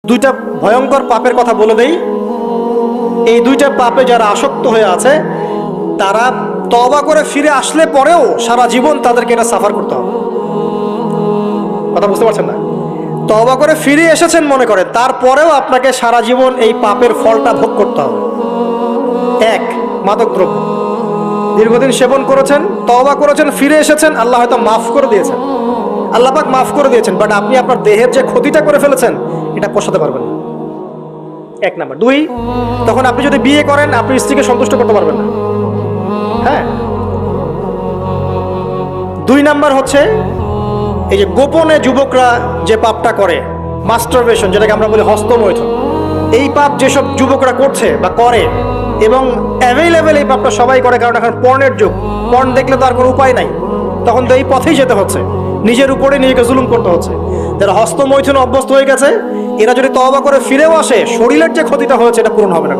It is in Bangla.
দুইটা ভয়ঙ্কর পাপের কথা বলে দেই। এই দুইটা পাপে যারা আসক্ত হয়ে আছে তারা তওবা করে ফিরে আসলে পরেও সারা জীবন তাদেরকে এটা সাফার করতে হবে। কথা বুঝতে পারছেন না? তওবা করে ফিরে এসেছেন মনে করেন, তারপরেও আপনাকে সারা জীবন এই পাপের ফলটা ভোগ করতে হবে। এক, মাদক দ্রব্য দীর্ঘদিন সেবন করেছেন, তওবা করেছেন, ফিরে এসেছেন, আল্লাহ হয়তো মাফ করে দিয়েছেন, আল্লাহ পাক মাফ করে দিয়েছেন, বাট আপনি আপনার দেহের যে ক্ষতিটা করে ফেলেছেন এটা পোষাতে পারবেন না। এক নাম্বার। দুই, তখন আপনি যদি বিয়ে করেন আপনি স্ত্রীকে সন্তুষ্ট করতে পারবেন না। হ্যাঁ। দুই নাম্বার হচ্ছে এই যে গোপনে যুবকরা যে পাপটা করে, মাস্টারবেশন, যেটাকে আমরা বলি হস্তমৈথুন, এই পাপ যেসব যুবকরা করছে বা করে, এবং অ্যাভেলেবেল এই পাপটা সবাই করে, কারণ এখন পর্নের যুগ, পর্ন দেখলে তো আর কোনো উপায় নাই, তখন তো এই পথেই যেতে হচ্ছে, নিজের উপরে নিজেকে জুলুম করতে হচ্ছে। যারা হস্তমৈথুনে অভ্যস্ত হয়ে গেছে এরা যদি তওবা করে ফিরেও আসে, শরীরের যে ক্ষতিটা হয়েছে এটা পূরণ হবে না।